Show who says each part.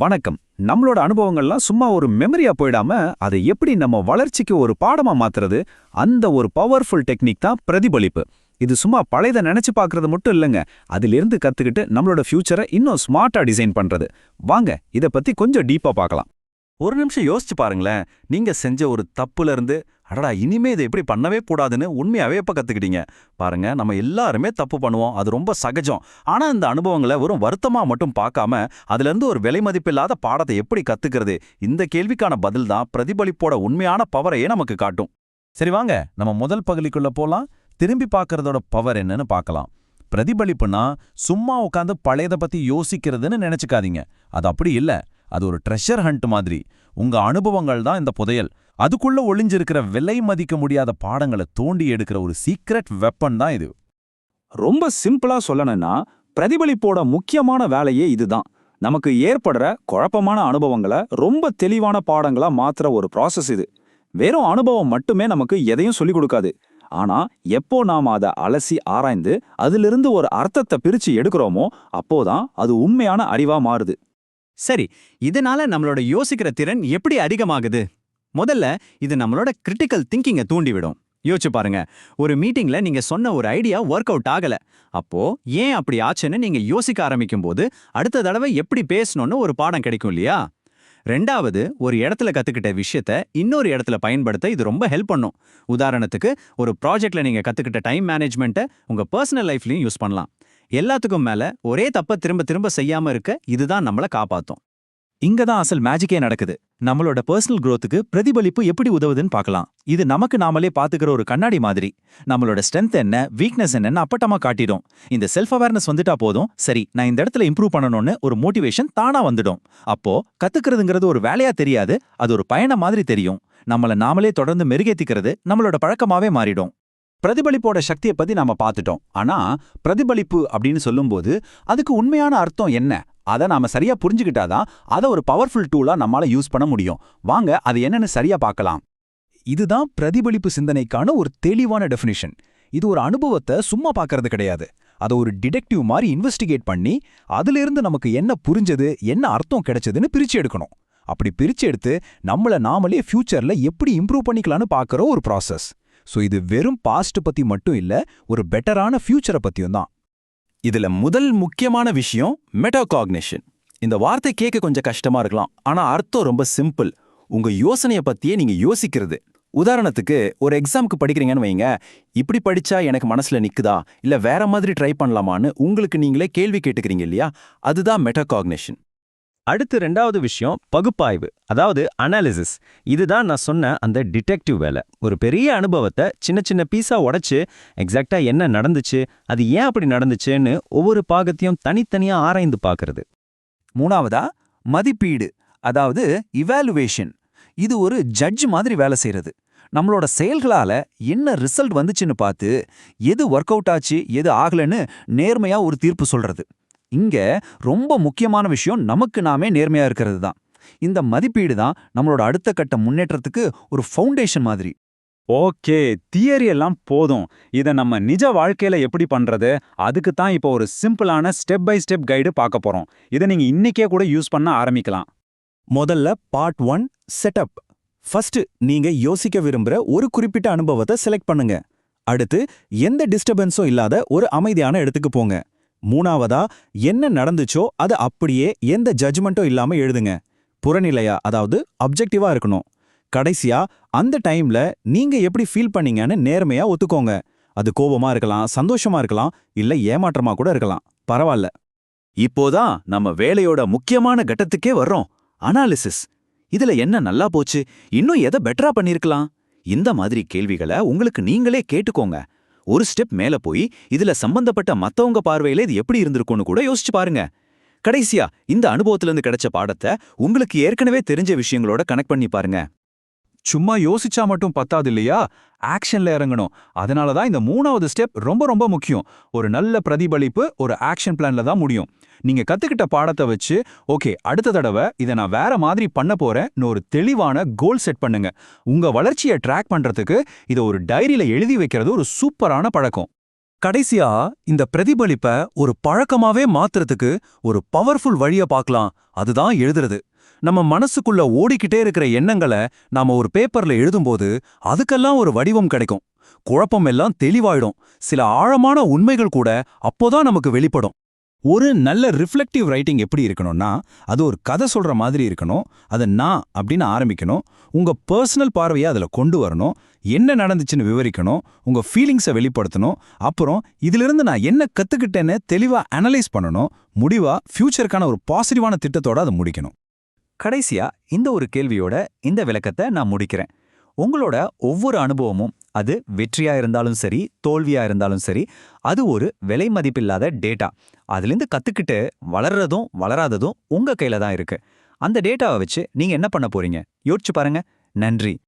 Speaker 1: வணக்கம். நம்மளோட அனுபவங்கள்லாம் சும்மா ஒரு மெமரியா போயிடாம அதை எப்படி நம்ம வளர்ச்சிக்கு ஒரு பாடமா மாத்துறது, அந்த ஒரு பவர்ஃபுல் டெக்னிக் தான் பிரதிபலிப்பு. இது சும்மா பழையதை நினைச்சு பார்க்கறது மட்டும் இல்லைங்க, அதிலிருந்து கத்துக்கிட்டு நம்மளோட ஃபியூச்சரை இன்னும் ஸ்மார்ட்டா டிசைன் பண்றது. வாங்க இதை பத்தி கொஞ்சம் டீப்பா பார்க்கலாம்.
Speaker 2: ஒரு நிமிஷம் யோசிச்சு பாருங்களேன். நீங்க செஞ்ச ஒரு தப்புல இருந்து அடடா இனிமே இதை எப்படி பண்ணவே கூடாதுன்னு உண்மையாவே எப்ப கத்துக்கிட்டீங்க பாருங்க. நம்ம எல்லாருமே தப்பு பண்ணுவோம், அது ரொம்ப சகஜம். ஆனா இந்த அனுபவங்களை வெறும் வருத்தமா மட்டும் பார்க்காம அதுல இருந்து ஒரு விலை மதிப்பில்லாத பாடத்தை எப்படி கத்துக்கிறது, இந்த கேள்விக்கான பதில் தான் பிரதிபலிப்போட உண்மையான பவரையே நமக்கு காட்டும்.
Speaker 3: சரி வாங்க நம்ம முதல் பகுதிக்குள்ள போலாம். திரும்பி பார்க்கறதோட பவர் என்னன்னு பார்க்கலாம். பிரதிபலிப்புனா சும்மா உட்காந்து பழையதை பத்தி யோசிக்கிறதுன்னு நினைச்சுக்காதீங்க. அது அப்படி இல்ல. அது ஒரு ட்ரெஷர் ஹண்ட் மாதிரி. உங்க அனுபவங்கள் தான் இந்த புதையல். அதுக்குள்ள ஒளிஞ்சிருக்கிற விலை மதிக்க முடியாத பாடங்களை தோண்டி எடுக்கிற ஒரு சீக்ரெட் வெப்பன் தான் இது.
Speaker 1: ரொம்ப சிம்பிளா சொல்லணும்னா, பிரதிபலிப்போட முக்கியமான வேலையே இதுதான். நமக்கு ஏற்படுற குழப்பமான அனுபவங்களை ரொம்ப தெளிவான பாடங்களா மாத்துற ஒரு ப்ராசஸ் இது. வெறும் அனுபவம் மட்டுமே நமக்கு எதையும் சொல்லிக் கொடுக்காது. ஆனா எப்போ நாம அதை அலசி ஆராய்ந்து அதிலிருந்து ஒரு அர்த்தத்தை பிரிச்சு எடுக்கிறோமோ அப்போதான் அது உண்மையான அறிவா மாறுது.
Speaker 4: சரி, இதனால நம்மளோட யோசிக்கிற திறன் எப்படி அதிகமாகுது? முதல்ல இது நம்மளோட கிரிட்டிக்கல் திங்கிங்கை தூண்டிவிடும். யோசிச்சு பாருங்க, ஒரு மீட்டிங்ல நீங்க சொன்ன ஒரு ஐடியா ஒர்க் அவுட் ஆகல. அப்போ ஏன் அப்படி ஆச்சுன்னு நீங்க யோசிக்க ஆரம்பிக்கும் போது அடுத்த தடவை எப்படி பேசணும்னு ஒரு பாடம் கிடைக்கும் இல்லையா? ரெண்டாவது, ஒரு இடத்துல கத்துக்கிட்ட விஷயத்த இன்னொரு இடத்துல பயன்படுத்த இது ரொம்ப ஹெல்ப் பண்ணும். உதாரணத்துக்கு, ஒரு ப்ராஜெக்ட்ல நீங்க கத்துக்கிட்ட டைம் மேனேஜ்மெண்ட்டை உங்க பர்சனல் லைஃப்லயும் யூஸ் பண்ணலாம். எல்லாத்துக்கும் மேல ஒரே தப்ப திரும்ப திரும்ப செய்யாம இருக்க இதுதான் நம்மள காப்பாத்தும்.
Speaker 3: இங்க தான் அசல் மேஜிக்கே நடக்குது. நம்மளோட பர்சனல் growthக்கு பிரதிபலிப்பு எப்படி உதவுதுன்னு பார்க்கலாம். இது நமக்கு நாமளே பாத்துக்கிற ஒரு கண்ணாடி மாதிரி. நம்மளோட ஸ்ட்ரென்த் என்ன, வீக்னஸ் என்னன்னு அப்பட்டமா காட்டிடும். இந்த செல்ஃப் அவேர்னஸ் வந்துட்டா போதும், சரி நான் இந்த இடத்துல இம்ப்ரூவ் பண்ணணும்னு ஒரு மோட்டிவேஷன் தானா வந்துடும். அப்போ கத்துக்கிறதுங்கிறது ஒரு வேலையா தெரியாது, அது ஒரு பயணம் மாதிரி தெரியும். நம்மள நாமளே தொடர்ந்து மெருகேத்திக்கிறது நம்மளோட பழக்கமாவே மாறிடும்.
Speaker 1: பிரதிபலிப்போட சக்தியை பத்தி நாம பார்த்துட்டோம். ஆனா பிரதிபலிப்பு அப்படின்னு சொல்லும்போது அதுக்கு உண்மையான அர்த்தம் என்ன, அதை நாம சரியா புரிஞ்சுக்கிட்டாதான் அதை ஒரு பவர்ஃபுல் டூலா நம்மளால யூஸ் பண்ண முடியும். வாங்க அது என்னன்னு சரியா பார்க்கலாம்.
Speaker 3: இதுதான் பிரதிபலிப்பு சிந்தனைக்கான ஒரு தெளிவான டெஃபினிஷன். இது ஒரு அனுபவத்தை சும்மா பார்க்கறது கிடையாது. அதை ஒரு டிடெக்டிவ் மாதிரி இன்வெஸ்டிகேட் பண்ணி அதிலிருந்து நமக்கு என்ன புரிஞ்சது, என்ன அர்த்தம் கிடைச்சதுன்னு பிரிச்சு எடுக்கணும். அப்படி பிரிச்சு எடுத்து நம்மள நாமளே ஃபியூச்சர்ல எப்படி இம்ப்ரூவ் பண்ணிக்கலாம்னு பார்க்கற ஒரு ப்ராசஸ். ஸோ இது வெறும் பாஸ்ட் பத்தி மட்டும் இல்ல, ஒரு பெட்டரான ஃபியூச்சரை பத்தியும் தான்.
Speaker 2: இதுல முதல் முக்கியமான விஷயம் மெட்டாகாக்னிஷன். இந்த வார்த்தை கேட்க கொஞ்சம் கஷ்டமா இருக்கலாம், ஆனா அர்த்தம் ரொம்ப சிம்பிள். உங்க யோசனைய பத்தியே நீங்க யோசிக்கிறது. உதாரணத்துக்கு, ஒரு எக்ஸாமுக்கு படிக்கிறீங்கன்னு வைங்க. இப்படி படிச்சா எனக்கு மனசுல நிக்குதா, இல்ல வேற மாதிரி ட்ரை பண்ணலாமான்னு உங்களுக்கு நீங்களே கேள்வி கேட்டுக்கிறீங்க இல்லையா? அதுதான் மெட்டாகாக்னிஷன்.
Speaker 5: அடுத்து ரெண்டாவது விஷயம் பகுப்பாய்வு, அதாவது அனாலிசிஸ். இதுதான் நான் சொன்ன அந்த டிடெக்டிவ் வேலை. ஒரு பெரிய அனுபவத்தை சின்ன சின்ன பீஸா உடைச்சு எக்ஸாக்டா என்ன நடந்துச்சு, அது ஏன் அப்படி நடந்துச்சுன்னு ஒவ்வொரு பாகத்தையும் தனித்தனியா ஆராய்ந்து பார்க்கறது.
Speaker 3: மூணாவதா மதிப்பீடு, அதாவது இவாலுவேஷன். இது ஒரு ஜட்ஜ் மாதிரி வேலை செய்யறது. நம்மளோட செயல்களால என்ன ரிசல்ட் வந்துச்சுன்னு பார்த்து எது ஒர்க் அவுட் ஆச்சு எது ஆகலன்னு நேர்மையா ஒரு தீர்ப்பு சொல்றது. இங்க ரொம்ப முக்கியமான விஷயம் நமக்கு நாமே நேர்மையா இருக்கிறது தான். இந்த மதிப்பீடு தான் நம்மளோட அடுத்த கட்ட முன்னேற்றத்துக்கு ஒரு ஃபவுண்டேஷன் மாதிரி.
Speaker 1: ஓகே, தியரி எல்லாம் போதும். இதை நம்ம நிஜ வாழ்க்கையில எப்படி பண்றது, அதுக்கு தான் இப்போ ஒரு சிம்பிளான ஸ்டெப் பை ஸ்டெப் கைடு பார்க்க போறோம். இதை நீங்க இன்னைக்கே கூட யூஸ் பண்ண ஆரம்பிக்கலாம்.
Speaker 3: முதல்ல பார்ட் 1 செட்டப். ஃபர்ஸ்ட் நீங்க யோசிக்க விரும்புற ஒரு குறிப்பிட்ட அனுபவத்தை செலக்ட் பண்ணுங்க. அடுத்து எந்த டிஸ்டர்பன்ஸும் இல்லாத ஒரு அமைதியான இடத்துக்கு போங்க. மூணாவதா என்ன நடந்துச்சோ அது அப்படியே எந்த ஜட்ஜ்மெண்ட்டும் இல்லாம எழுதுங்க. புறநிலையா, அதாவது அப்ஜெக்டிவா இருக்கணும். கடைசியா அந்த டைம்ல நீங்க எப்படி ஃபீல் பண்ணீங்கன்னு நேர்மையா ஒத்துக்கோங்க. அது கோபமா இருக்கலாம், சந்தோஷமா இருக்கலாம், இல்ல ஏமாற்றமா கூட இருக்கலாம், பரவாயில்ல.
Speaker 2: இப்போதான் நம்ம வேலையோட முக்கியமான கட்டத்துக்கே வர்றோம், அனாலிசிஸ். இதுல என்ன நல்லா போச்சு, இன்னும் எதை பெட்டரா பண்ணிருக்கலாம், இந்த மாதிரி கேள்விகளை உங்களுக்கு நீங்களே கேட்டுக்கோங்க. ஒரு ஸ்டெப் மேல போய் இதுல சம்பந்தப்பட்ட மத்தவங்க பார்வையில இது எப்படி இருந்திருக்கும்னு கூட யோசிச்சு பாருங்க. கடைசியா இந்த அனுபவத்திலிருந்து கிடைச்ச பாடத்தை உங்களுக்கு ஏற்கனவே தெரிஞ்ச விஷயங்களோட கனெக்ட் பண்ணி பாருங்க.
Speaker 1: சும்மா யோசிச்சா மட்டும் பத்தாது இல்லையா, ஆக்ஷன்ல இறங்கணும். அதனால தான் இந்த மூணாவது ஸ்டெப் ரொம்ப ரொம்ப முக்கியம். ஒரு நல்ல பிரதிபலிப்பு ஒரு ஆக்ஷன் பிளான்ல தான் முடியும். நீங்க கத்துக்கிட்ட பாடத்தை வச்சு ஓகே அடுத்த தடவை இதை நான் வேற மாதிரி பண்ண போறேன்னு ஒரு தெளிவான கோல் செட் பண்ணுங்க. உங்க வளர்ச்சியை ட்ராக் பண்றதுக்கு இதை ஒரு டைரியில எழுதி வைக்கிறது ஒரு சூப்பரான பழக்கம்.
Speaker 3: கடைசியா இந்த பிரதிபலிப்ப ஒரு பழக்கமாவே மாத்துறதுக்கு ஒரு பவர்ஃபுல் வழிய பார்க்கலாம். அதுதான் எழுதுறது. நம்ம மனசுக்குள்ள ஓடிக்கிட்டே இருக்கிற எண்ணங்களை நாம ஒரு பேப்பர்ல எழுதும்போது அதுக்கெல்லாம் ஒரு வடிவம் கிடைக்கும். குழப்பம் எல்லாம் தெளிவாயிடும். சில ஆழமான உண்மைகள் கூட அப்போதான் நமக்கு வெளிப்படும். ஒரு நல்ல ரிஃப்ளெக்டிவ் ரைட்டிங் எப்படி இருக்கணும்னா, அது ஒரு கதை சொல்ற மாதிரி இருக்கணும். அதை நான் அப்படின்னு ஆரம்பிக்கணும். உங்க பர்சனல் பார்வையை அதுல கொண்டு வரணும். என்ன நடந்துச்சுன்னு விவரிக்கணும். உங்க ஃபீலிங்ஸை வெளிப்படுத்தணும். அப்புறம் இதிலிருந்து நான் என்ன கத்துக்கிட்டேன்னு தெளிவா அனலைஸ் பண்ணணும். முடிவா ஃபியூச்சருக்கான ஒரு பாசிட்டிவான திட்டத்தோட அதை முடிக்கணும்.
Speaker 2: கடைசியா இந்த ஒரு கேள்வியோட இந்த விளக்கத்தை நான் முடிக்கிறேன். உங்களோட ஒவ்வொரு அனுபவமும், அது வெற்றியா இருந்தாலும் சரி, தோல்வியா இருந்தாலும் சரி, அது ஒரு விலை மதிப்பில்லாத டேட்டா. அதிலிருந்து கத்துக்கிட்டு வளர்றதும் வளராததும் உங்க கையில தான் இருக்கு. அந்த டேட்டாவை வச்சு நீங்க என்ன பண்ண போறீங்க? யோசிச்சு பாருங்க. நன்றி.